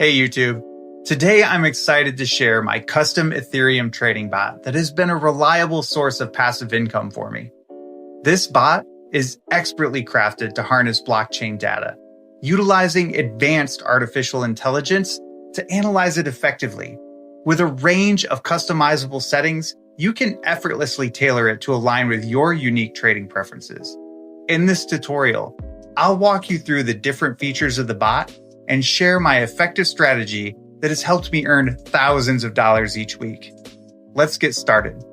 Hey YouTube. Today I'm excited to share my custom Ethereum trading bot that has been a reliable source of passive income for me. This bot is expertly crafted to harness blockchain data, utilizing advanced artificial intelligence to analyze it effectively. With a range of customizable settings, you can effortlessly tailor it to align with your unique trading preferences. In this tutorial, I'll walk you through the different features of the bot and share my effective strategy that has helped me earn thousands of dollars each week. Let's get started.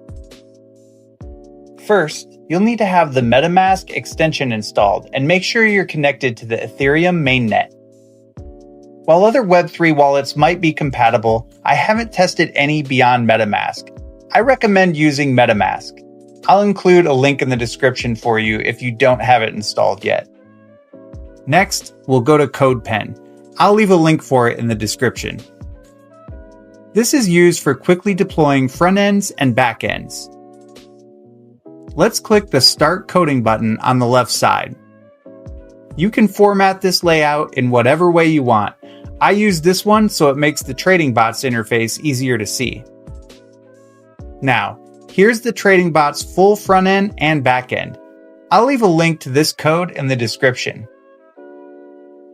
First, you'll need to have the MetaMask extension installed and make sure you're connected to the Ethereum mainnet. While other Web3 wallets might be compatible, I haven't tested any beyond MetaMask. I recommend using MetaMask. I'll include a link in the description for you if you don't have it installed yet. Next, we'll go to Codepen. I'll leave a link for it in the description. This is used for quickly deploying front ends and back ends. Let's click the Start Coding button on the left side. You can format this layout in whatever way you want. I use this one so it makes the trading bot's interface easier to see. Now, here's the trading bot's full front end and back end. I'll leave a link to this code in the description.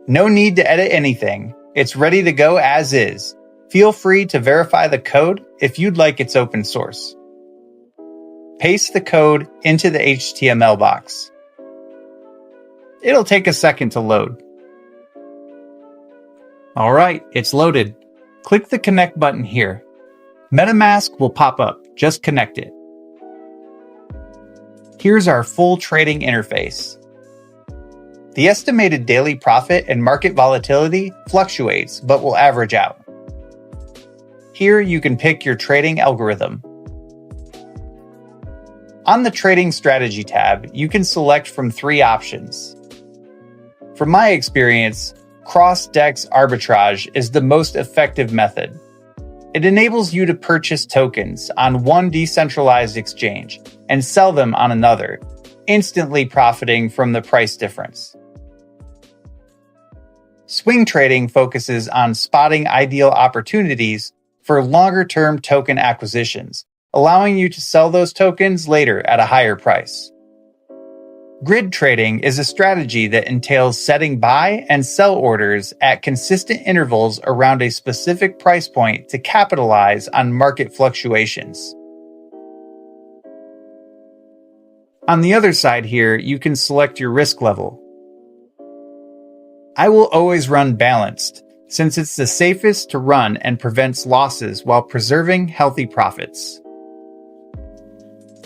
No need to edit anything. It's ready to go as is. Feel free to verify the code if you'd like it's open source. Paste the code into the HTML box. It'll take a second to load. All right, it's loaded. Click the connect button here. MetaMask will pop up. Just connect it. Here's our full trading interface. The estimated daily profit and market volatility fluctuates, but will average out. Here you can pick your trading algorithm. On the Trading Strategy tab, you can select from 3 options. From my experience, cross-DEX arbitrage is the most effective method. It enables you to purchase tokens on one decentralized exchange and sell them on another, instantly profiting from the price difference. Swing trading focuses on spotting ideal opportunities for longer-term token acquisitions, allowing you to sell those tokens later at a higher price. Grid trading is a strategy that entails setting buy and sell orders at consistent intervals around a specific price point to capitalize on market fluctuations. On the other side here, you can select your risk level. I will always run balanced, since it's the safest to run and prevents losses while preserving healthy profits.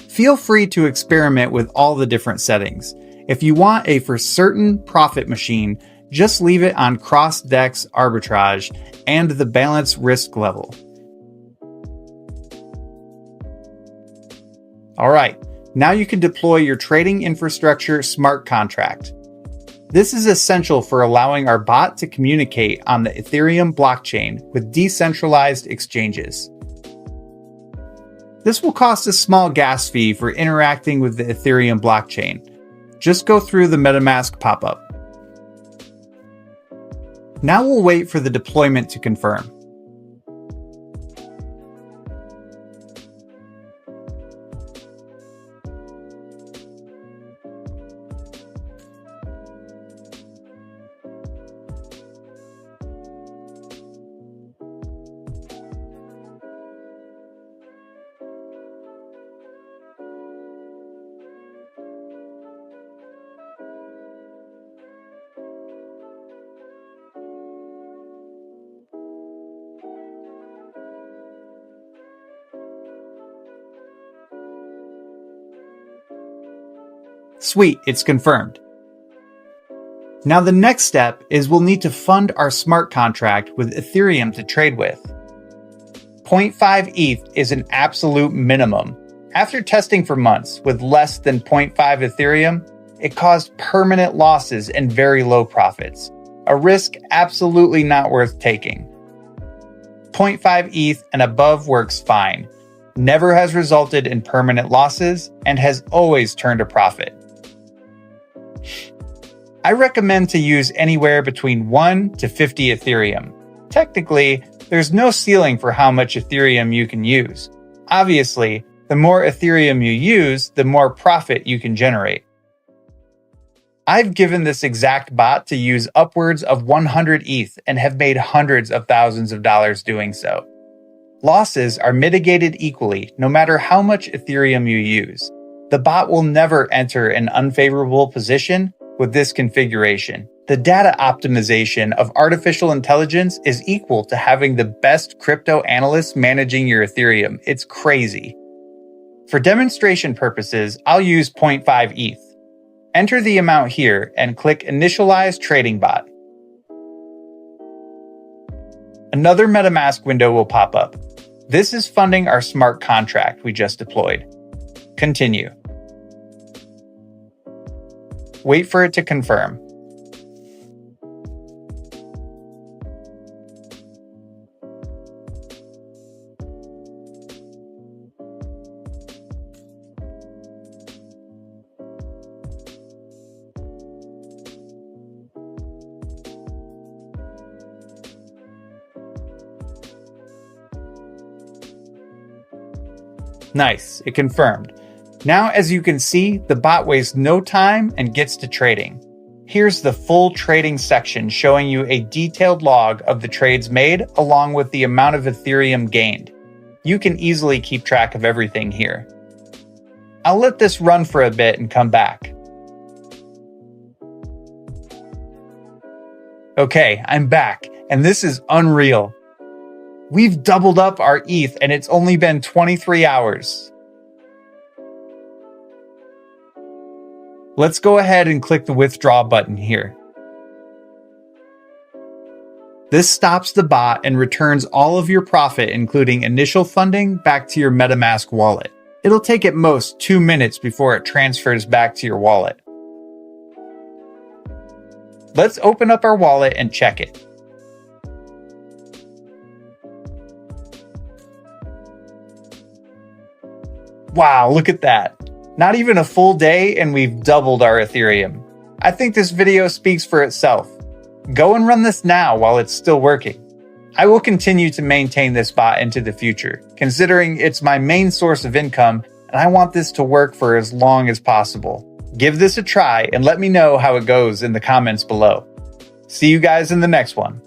Feel free to experiment with all the different settings. If you want a for certain profit machine, just leave it on cross-DEX arbitrage and the balance risk level. All right, now you can deploy your trading infrastructure smart contract. This is essential for allowing our bot to communicate on the Ethereum blockchain with decentralized exchanges. This will cost a small gas fee for interacting with the Ethereum blockchain. Just go through the MetaMask pop-up. Now we'll wait for the deployment to confirm. Sweet, it's confirmed. Now the next step is we'll need to fund our smart contract with Ethereum to trade with. 0.5 ETH is an absolute minimum. After testing for months with less than 0.5 Ethereum, it caused permanent losses and very low profits. A risk absolutely not worth taking. 0.5 ETH and above works fine, never has resulted in permanent losses, and has always turned a profit. I recommend to use anywhere between 1 to 50 Ethereum. Technically, there's no ceiling for how much Ethereum you can use. Obviously, the more Ethereum you use, the more profit you can generate. I've given this exact bot to use upwards of 100 ETH and have made hundreds of thousands of dollars doing so. Losses are mitigated equally no matter how much Ethereum you use. The bot will never enter an unfavorable position with this configuration. The data optimization of artificial intelligence is equal to having the best crypto analysts managing your Ethereum. It's crazy. For demonstration purposes, I'll use 0.5 ETH. Enter the amount here and click Initialize Trading Bot. Another MetaMask window will pop up. This is funding our smart contract we just deployed. Continue. Wait for it to confirm. Nice, it confirmed. Now, as you can see, the bot wastes no time and gets to trading. Here's the full trading section showing you a detailed log of the trades made along with the amount of Ethereum gained. You can easily keep track of everything here. I'll let this run for a bit and come back. Okay, I'm back, and this is unreal. We've doubled up our ETH and it's only been 23 hours. Let's go ahead and click the withdraw button here. This stops the bot and returns all of your profit, including initial funding, back to your MetaMask wallet. It'll take at most 2 minutes before it transfers back to your wallet. Let's open up our wallet and check it. Wow, look at that. Not even a full day and we've doubled our Ethereum. I think this video speaks for itself. Go and run this now while it's still working. I will continue to maintain this bot into the future, considering it's my main source of income and I want this to work for as long as possible. Give this a try and let me know how it goes in the comments below. See you guys in the next one.